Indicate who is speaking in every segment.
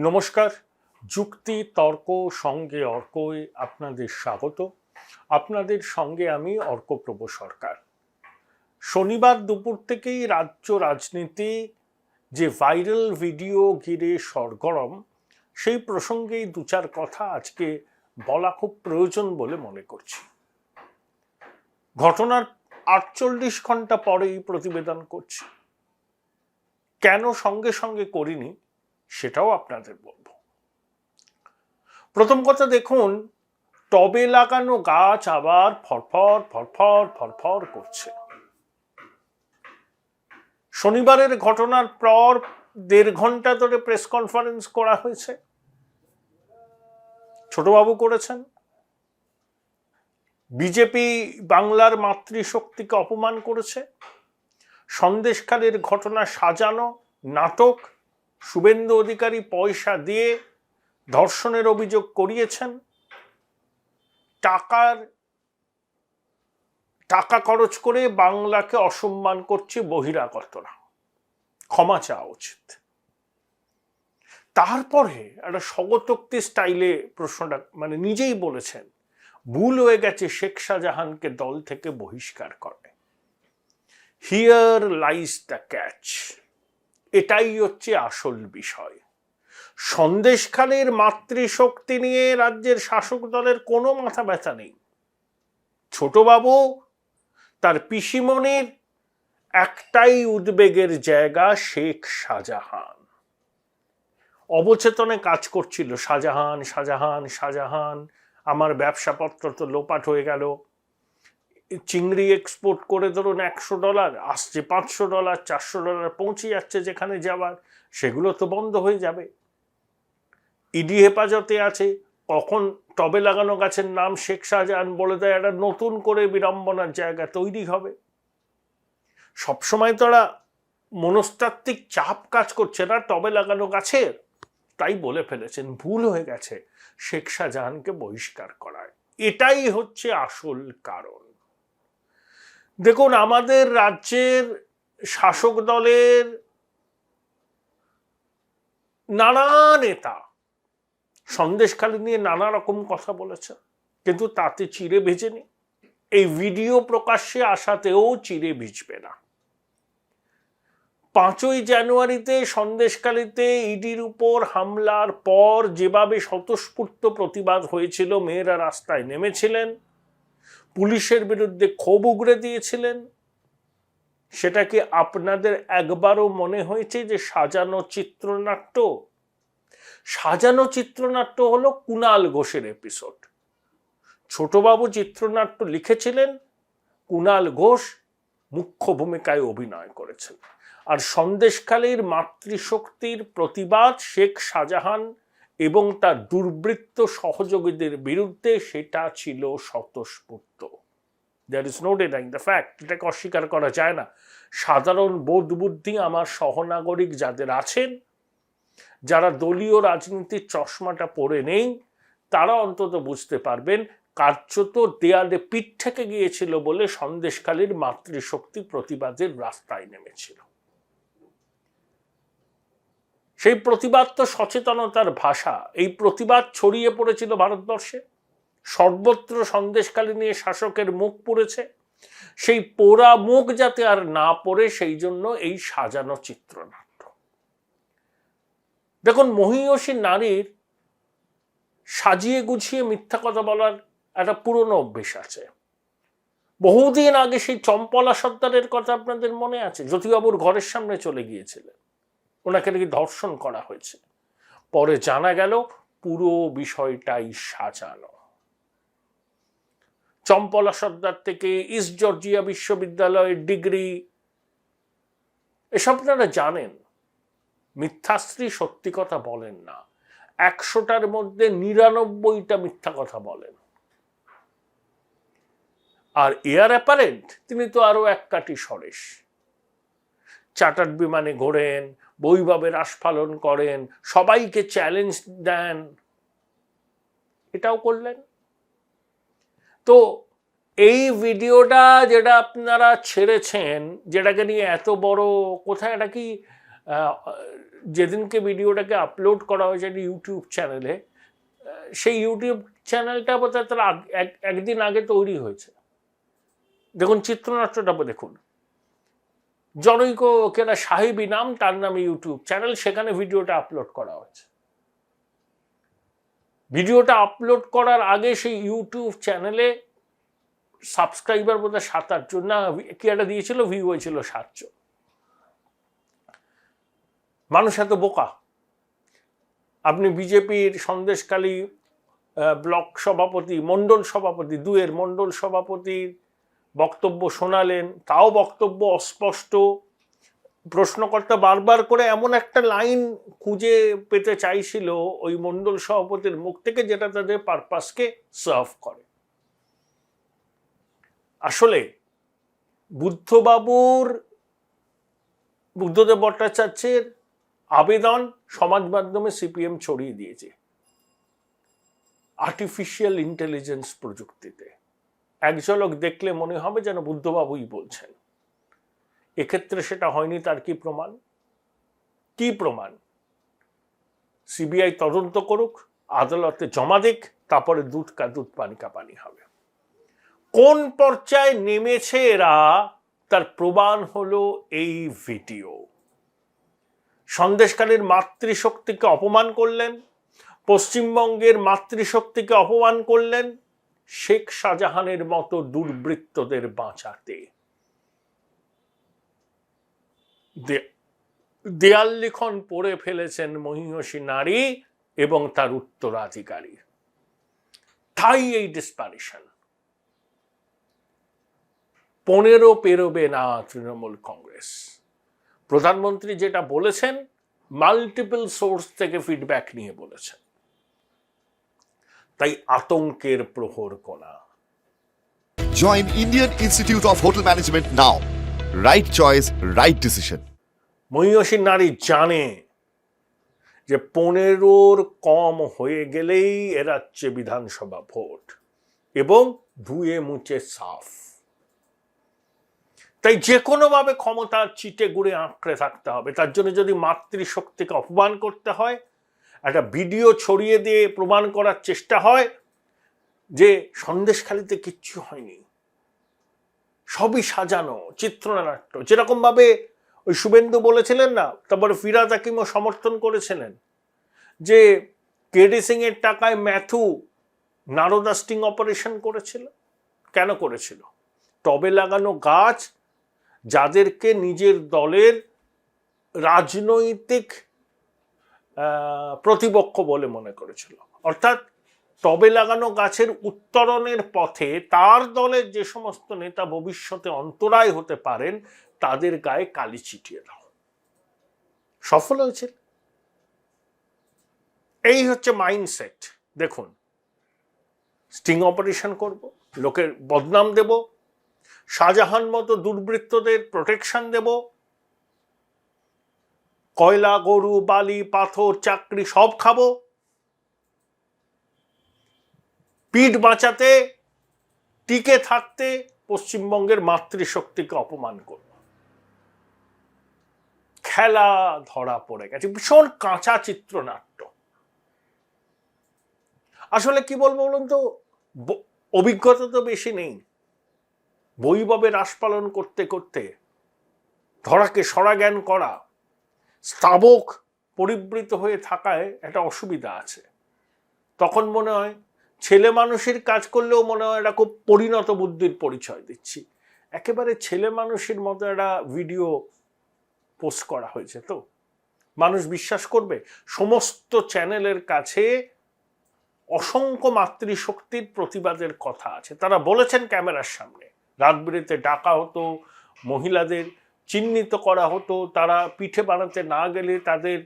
Speaker 1: নমস্কার। যুক্তি তর্ক সঙ্গে অর্কই আপনাদের স্বাগত। আপনাদের সঙ্গে আমি অর্কপ্রভ সরকার। শনিবার দুপুর থেকেই রাজ্য রাজনীতি যে ভাইরাল ভিডিও ঘিরে সরগরম, সেই প্রসঙ্গেই দু চার কথা আজকে বলা খুব প্রয়োজন বলে মনে করছি। ঘটনার 48 ঘন্টা পরেই প্রতিবেদন করছি। কেন সঙ্গে সঙ্গে করিনি সেটাও আপনাদের বলবো। প্রথম কথা, দেখুন, টবে লাগানো গাছ আবার ফরফর ফরফর ফরফর করছে। শনিবারের ঘটনার পর 1.5 ঘন্টা ধরে প্রেস কনফারেন্স করা হয়েছে। ছোটবাবু করেছেন। বিজেপি বাংলার মাতৃশক্তিকে অপমান করেছে। সন্দেশখালীর ঘটনা সাজানো নাটক। শুভেন্দু অধিকারী পয়সা দিয়ে ধর্ষণের অভিযোগ করিয়েছেন। টাকা খরচ করে বাংলাকে অসম্মান করছে বহিরাগতরা, ক্ষমা চাওয়া উচিত। তারপরে একটা স্বগতোক্তি স্টাইলে প্রশ্নটা নিজেই বলেছেন, ভুল হয়ে গেছে শেখ শাহজাহানকে দল থেকে বহিষ্কার করে। Here lies the catch. এটাই হচ্ছে আসল বিষয়। সন্দেশখালীর মাতৃশক্তি নিয়ে রাজ্যের শাসক দলের কোনো মাথা ব্যথা নেই। ছোটবাবু তার পিসিমণির একটাই উদ্বেগের জায়গা, শেখ শাহজাহান। অবচেতনে কাজ করছিল, শাহজাহান শাহজাহান শাহজাহান, আমার ব্যবসাপত্র তো লোপাট হয়ে গেল। চিংড়ি এক্সপোর্ট করে ধরুন $100 আসছে, $500 $400 পৌঁছে যাচ্ছে যেখানে যাওয়ার, সেগুলো তো বন্ধ হয়ে যাবে। ইডি হেফাজতে আছে, কখন টবে লাগানো গাছের নাম শেখ শাহজাহান বলে দেয়, একটা নতুন করে বিড়ম্বনার জায়গা তৈরি হবে। সবসময় তারা মনস্তাত্ত্বিক চাপ কাজ করছে না টবে লাগানো গাছের, তাই বলে ফেলেছেন ভুল হয়ে গেছে শেখ শাহজাহানকে বহিষ্কার করায়। এটাই হচ্ছে আসল কারণ। দেখুন, আমাদের রাজ্যের শাসক দলের নানা নেতা সন্দেশখালী নিয়ে নানা রকম কথা বলেছে, কিন্তু তাতে চিড়ে ভেজেনি। এই ভিডিও প্রকাশ্যে আসাতেও চিড়ে ভিজবে না। 5ই জানুয়ারিতে সন্দেশখালীতে ইডির উপর হামলার পর যেভাবে স্বতঃস্ফূর্ত প্রতিবাদ হয়েছিল, মেয়েরা রাস্তায় নেমেছিলেন, পুলিশের বিরুদ্ধে ক্ষোভ উগরে দিয়েছিলেন, সেটা কি আপনাদের একবারও মনে হয়েছে যে সাজানো চিত্রনাট্য? সাজানো চিত্রনাট্য হলো কুণাল ঘোষের এপিসোড। ছোটবাবু চিত্রনাট্য লিখেছিলেন, কুণাল ঘোষ মুখ্য ভূমিকায় অভিনয় করেছেন। আর সন্দেশখালীর মাতৃশক্তির প্রতিবাদ শেখ শাহজাহান এবং তার দুর্বৃত্ত সহযোগীদের বিরুদ্ধে, সেটা ছিল স্বতঃস্ফূর্ত। There is no denying the fact. এটাকে অস্বীকার করা যায় না। সাধারণ বোধ বুদ্ধি আমার সহনাগরিক যাদের আছেন, যারা দলীয় রাজনীতির চশমাটা পরে নেই, তারা অন্তত বুঝতে পারবেন কার্যত দেয়ালে পিঠ থেকে গিয়েছিল বলে সন্দেশখালীর মাতৃশক্তি প্রতিবাদের রাস্তায় নেমেছিল। সেই প্রতিবাদ তো সচেতনতার ভাষা। এই প্রতিবাদ ছড়িয়ে পড়েছিল ভারতবর্ষে, সর্বত্র সন্দেশখালী নিয়ে শাসকের মুখ পুড়েছে। সেই পোড়া মুখ যাতে আর না পড়ে, সেই জন্য এই সাজানো চিত্রনাট্য। দেখুন, মহিয়সী নারীর সাজিয়ে গুছিয়ে মিথ্যা কথা বলার একটা পুরনো অভ্যেস আছে। বহুদিন আগে সেই চম্পলা সর্দারের কথা আপনাদের মনে আছে? জ্যোতিবাবুর ঘরের সামনে চলে গিয়েছিলেন, ওনাকে নাকি ধর্ষণ করা হয়েছে। পরে জানা গেল পুরো বিষয়টাই সাজানো। চম্পলা সর্দার থেকে ইস্ট জর্জিয়া বিশ্ববিদ্যালয়ের ডিগ্রি, এসব আপনারা জানেন। মিথ্যাশ্রী সত্যি কথা বলেন না। 100টার মধ্যে 99টা মিথ্যা কথা বলেন। আর এয়ার অ্যাপারেন্ট, তিনি তো আরো এক কাঠি সরেস। চার্টার্ড বিমানে ঘোরেন, বৈভবের আস্ফালন করেন, সবাইকে চ্যালেঞ্জ দেন, এটাও করলেন। তো এই ভিডিওটা যেটা আপনারা ছেড়েছেন, যেটাকে নিয়ে এত বড়, কোথায় এটা কি যেদিনকে ভিডিওটাকে আপলোড করা হয়েছে ইউটিউব চ্যানেলে, সেই ইউটিউব চ্যানেলটা বোধহয় তার একদিন আগে তৈরি হয়েছে। দেখুন চিত্রনাট্যটা দেখুন, জনৈক কেনা সাহেবী নাম, তার নামে ইউটিউব চ্যানেল, সেখানে ভিডিওটা আপলোড করা হয়েছে। ভিডিওটা আপলোড করার আগে সেই ইউটিউব চ্যানেলে সাবস্ক্রাইবার বোধহয় 7-8 জন, না কি একটা দিয়েছিল, ভিউ হয়েছিল 7 জন। মানুষ এত বোকা? আপনি বিজেপির সন্দেশখালী ব্লক সভাপতি, মণ্ডল সভাপতি, 2 মণ্ডল সভাপতির বক্তব্য শোনালেন, তাও বক্তব্য অস্পষ্ট। প্রশ্নকর্তা বারবার করে এমন একটা লাইন খুঁজে পেতে চাইছিল ওই মণ্ডল সভাপতির মুখ থেকে যেটা তাদের পারপাসকে সার্ভ করে। আসলে বুদ্ধদেব ভট্টাচার্যের আবেদন সমাজ মাধ্যমে সিপিএম ছড়িয়ে দিয়েছে আর্টিফিশিয়াল ইন্টেলিজেন্স প্রযুক্তিতে। এক ঝলক দেখলে মনে হবে যেন বুদ্ধবাবুই বলছেন। এক্ষেত্রে সেটা হয়নি, তার কি প্রমাণ? কি প্রমাণ? সিবিআই তদন্ত করুক, আদালতে জমা দিক, তারপরে দুধ কা দুধ পানি কা পানি হবে। কোন পর্যায়ে নেমেছে এরা, তার প্রমাণ হলো এই ভিডিও। সন্দেশখালীর মাতৃশক্তিকে অপমান করলেন, পশ্চিমবঙ্গের মাতৃশক্তিকে অপমান করলেন শেখ শাহজাহানের মতো দুর্বৃত্তদের বাঁচাতে। দেয়াল লিখন পড়ে ফেলেছেন মহিষী নারী এবং তার উত্তরাধিকারী। তাই এই ডিসপারিশন। 15 পেরোবে না তৃণমূল কংগ্রেস। প্রধানমন্ত্রী যেটা বলেছেন মাল্টিপল সোর্স থেকে ফিডব্যাক নিয়ে বলেছেন, তাই আতঙ্কের প্রহর কোনা।
Speaker 2: Join Indian Institute of Hotel Management now. Right choice, right decision.
Speaker 1: মহিষী নারী জানে যে 15-র কম হয়ে গেলেই এ রাজ্যে বিধানসভা ভোট, এবং ধুয়ে মুছে সাফ। তাই যে কোনোভাবে ক্ষমতার চিটে গুড়ে আঁকড়ে থাকতে হবে। তার জন্য যদি মাতৃশক্তিকে অপমান করতে হয়, একটা ভিডিও ছড়িয়ে দিয়ে প্রমাণ করার চেষ্টা হয় যে সন্দেশখালীতে কিচ্ছু হয়নি, সবই সাজানো চিত্রনাট্য, যেরকম ভাবে ওই শুভেন্দু বলেছিলেন না, তারপরে ফিরাদ হাকিমও সমর্থন করেছিলেন যে কেডি সিং এর টাকায় ম্যাথু নারদা স্টিং অপারেশন করেছিল। কেন করেছিল? টবে লাগানো গাছ যাদেরকে নিজের দলের রাজনৈতিক প্রতিপক্ষ বলে মনে করেছিল, অর্থাৎ টবে লাগানো গাছের উত্তরণের পথে তার দলের যে সমস্ত নেতা ভবিষ্যতে অন্তরায় হতে পারেন তাদের গায়ে কালি ছিটিয়ে দাও। সফল হয়েছিল। এই হচ্ছে মাইন্ডসেট। দেখুন, স্টিং অপারেশন করব, লোকের বদনাম দেব, শাহজাহান মতো দুর্বৃত্তদের প্রোটেকশন দেব, কয়লা, গরু, বালি, পাথর, চাকরি সব খাবো, পিঠ বাঁচাতে, টিকে থাকতে পশ্চিমবঙ্গের মাতৃশক্তিকে অপমান করব। খেলা ধরা পড়ে গেছে, ভীষণ কাঁচা চিত্রনাট্য। আসলে কি বলবো বলুন তো, অভিজ্ঞতা তো বেশি নেই। বৈভবে রাস পালন করতে করতে ধরাকে সরা জ্ঞান করা, স্তাবক পরিবৃত হয়ে থাকায় একটা অসুবিধা আছে। তখন মনে হয় ছেলে মানুষের কাজ করলেও মনে হয় এটা খুব পরিণত বুদ্ধির পরিচয় দিচ্ছি। একেবারে ছেলে মানুষের মতো একটা ভিডিও পোস্ট করা হয়েছে, তো মানুষ বিশ্বাস করবে? সমস্ত চ্যানেলের কাছে অসংখ্য মাতৃশক্তির প্রতিবাদের কথা আছে। তারা বলেছেন ক্যামেরার সামনে, রাত বিরেতে ডাকা হতো, মহিলাদের চিহ্নিত করা হতো, তারা পিঠে বানাতে না গেলে তাদের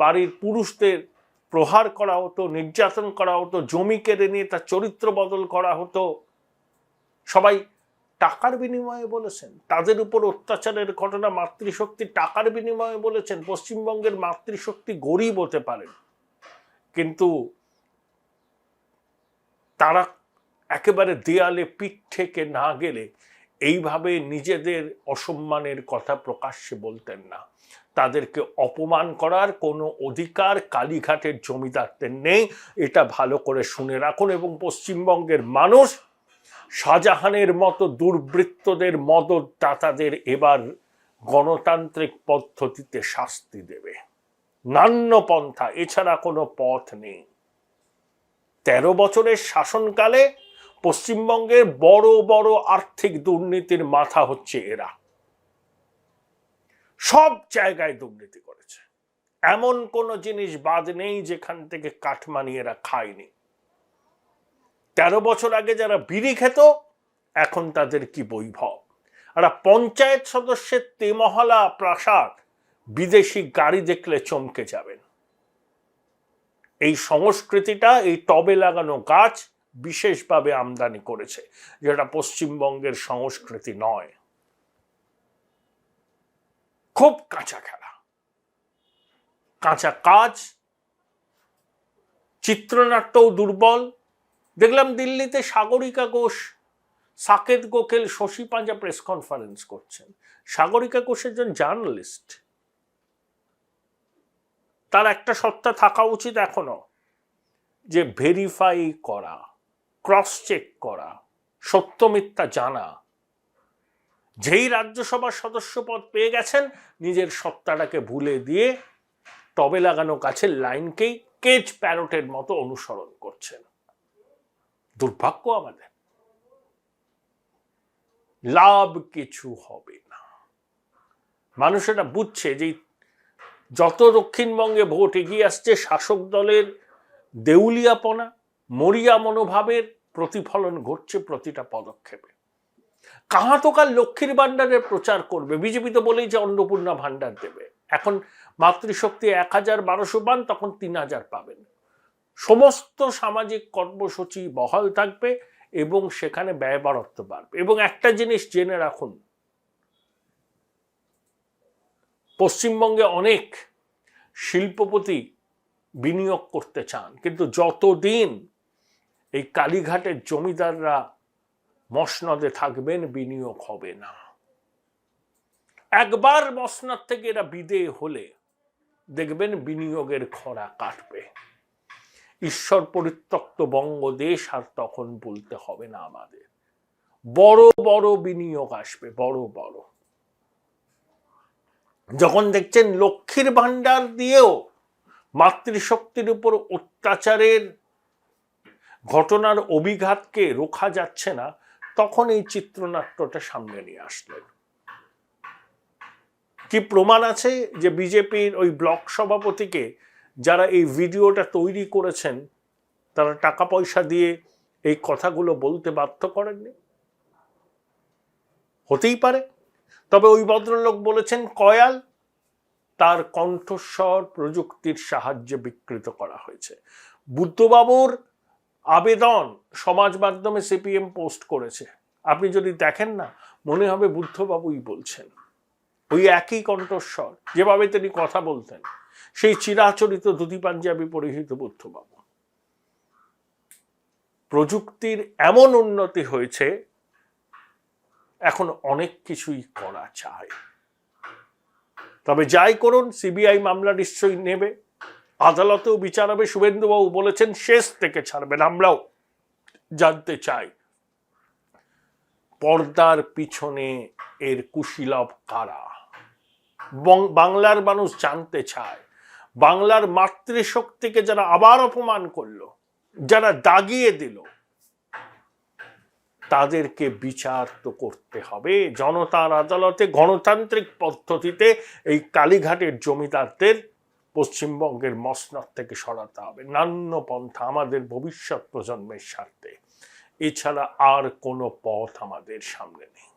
Speaker 1: বাড়ির পুরুষদের প্রহার করা হতো, নির্যাতন করা হতো, জমি কেড়ে নিয়ে তার চরিত্র বদল করা হতো। সবাই টাকার বিনিময়ে বলেছেন, তাদের উপর অত্যাচারের ঘটনা মাতৃশক্তি টাকার বিনিময়ে বলেছেন। পশ্চিমবঙ্গের মাতৃশক্তি গরিব হতে পারেন, কিন্তু তারা একেবারে দেয়ালে পিঠ থেকে না গেলে এইভাবে নিজেদের অসম্মানের কথা প্রকাশ্যে বলতেন না। তাদেরকে অপমান করার কোনো অধিকার কালীঘাটের জমিদারদের নেই। এটা ভালো করে শুনে রাখুন। এবং পশ্চিমবঙ্গের মানুষ শাহজাহানের মতো দুর্বৃত্তদের মদতদাতাদের এবার গণতান্ত্রিক পদ্ধতিতে শাস্তি দেবে। নান্য পন্থা, এছাড়া কোনো পথ নেই। 13 বছরের শাসনকালে পশ্চিমবঙ্গের বড় বড় আর্থিক দুর্নীতির মাথা হচ্ছে এরা। সব জায়গায় দুর্নীতি করেছে, এমন কোনো জিনিস বাদ নেই যেখান থেকে কাটমানি এরা খায়নি। 13 বছর আগে যারা বিড়ি খেত, এখন তাদের কি বৈভব। আর পঞ্চায়েত সদস্যের তেমহলা প্রাসাদ বিদেশি গাড়ি দেখলে চমকে যাবেন। এই সংস্কৃতিটা এই টবে লাগানো গাছ বিশেষভাবে আমদানি করেছে, যেটা পশ্চিমবঙ্গের সংস্কৃতি নয়। খুব কাঁচা খেলা, কাঁচা কাজ, চিত্রনাট্যও দুর্বল। দেখলাম দিল্লিতে সাগরিকা ঘোষ, সাকেত গোখেল, শশী পাঁজা প্রেস কনফারেন্স করছেন। সাগরিকা ঘোষ একজন জার্নালিস্ট, তার একটা সত্তা থাকা উচিত এখনো, যে ভেরিফাই করা, ক্রস চেক করা, সত্য মিথ্যা জানা। যেই রাজ্যসভার সদস্য পদ পেয়ে গেছেন, নিজের সত্তাটাকে ভুলে দিয়ে টবে লাগানো গাছের লাইনকেই কেজ প্যারটের মতো অনুসরণ করছেন। দুর্ভাগ্য আমাদের, লাভ কিছু হবে না। মানুষ এটা বুঝছে যে যত দক্ষিণবঙ্গে ভোট এগিয়ে আসছে, শাসক দলের দেউলিয়াপনা, মরিয়া মনোভাবের প্রতিফলন ঘটছে প্রতিটা পদক্ষেপে। কাহাতকাল লক্ষ্মীর ভাণ্ডারের প্রচার করবে, বিজেপি তো বলেই যে অন্নপূর্ণা ভাণ্ডার দেবে। এখন মাতৃশক্তি 1000-1200 পান, তখন 3000 পাবেন। সমস্ত সামাজিক কর্মসূচি বহাল থাকবে এবং সেখানে ব্যয়বরাদ্দ বাড়বে। এবং একটা জিনিস জেনে রাখুন, পশ্চিমবঙ্গে অনেক শিল্পপতি বিনিয়োগ করতে চান, কিন্তু যতদিন এই কালীঘাটের জমিদাররা মসনদে থাকবেন, বিনিয়োগ হবে না। একবার মসনদ থেকে এরা বিদেয় হলে দেখবেন বিনিয়োগের খরা কাটবে। ঈশ্বর পরিত্যক্ত বঙ্গদেশ আর তখন বলতে হবে না আমাদের। বড় বড় বিনিয়োগ আসবে, বড় বড়। যখন দেখছেন লক্ষ্মীর ভাণ্ডার দিয়েও মাতৃশক্তির উপর অত্যাচারের ঘটনার অভিঘাতকে রোখা যাচ্ছে না, তখন এই চিত্রনাট্যটা সামনে নিয়ে আসলেন। কি প্রমাণ আছে যে বিজেপির ওই ব্লক সভাপতিকে যারা এই ভিডিওটা তৈরি করেছেন, তারা টাকা পয়সা দিয়ে এই কথাগুলো বলতে বাধ্য করেননি? হতেই পারে। তবে ওই ভদ্রলোক বলেছেন কয়াল, তার কণ্ঠস্বর প্রযুক্তির সাহায্যে বিকৃত করা হয়েছে। বুদ্ধবাবুর আবেদন সমাজ মাধ্যমে সিপিএম পোস্ট করেছে। আপনি যদি দেখেন না, মনে হবে বুদ্ধবাবুই বলছেন। ওই একই কণ্ঠস্বর, যেভাবে তিনি কথা বলতেন, সেই চিরাচরিত ধুতি পাঞ্জাবি পরিহিত বুদ্ধবাবু। প্রযুক্তির এমন উন্নতি হয়েছে, এখন অনেক কিছুই করা চায়। তবে যাই করুন, সিবিআই মামলা নিশ্চয়ই নেবে, আদালতেও বিচার হবে। শুভেন্দুবাবু বলেছেন শেষ থেকে ছাড়বেন। আমরাও জানতে চাই পর্দার পিছনে এর কুশীলব কারা। বাংলার মানুষ জানতে চায়, বাংলার মাতৃশক্তিকে যারা আবার অপমান করলো, যারা দাগিয়ে দিল, তাদেরকে বিচার তো করতে হবে জনতার আদালতে, গণতান্ত্রিক পদ্ধতিতে। এই কালীঘাটের জমিদারদের পশ্চিমবঙ্গের মসনদ থেকে সরাতে হবে, নান্য পন্থা, আমাদের ভবিষ্যৎ প্রজন্মের স্বার্থে। এছাড়া আর কোনো পথ আমাদের সামনে নেই।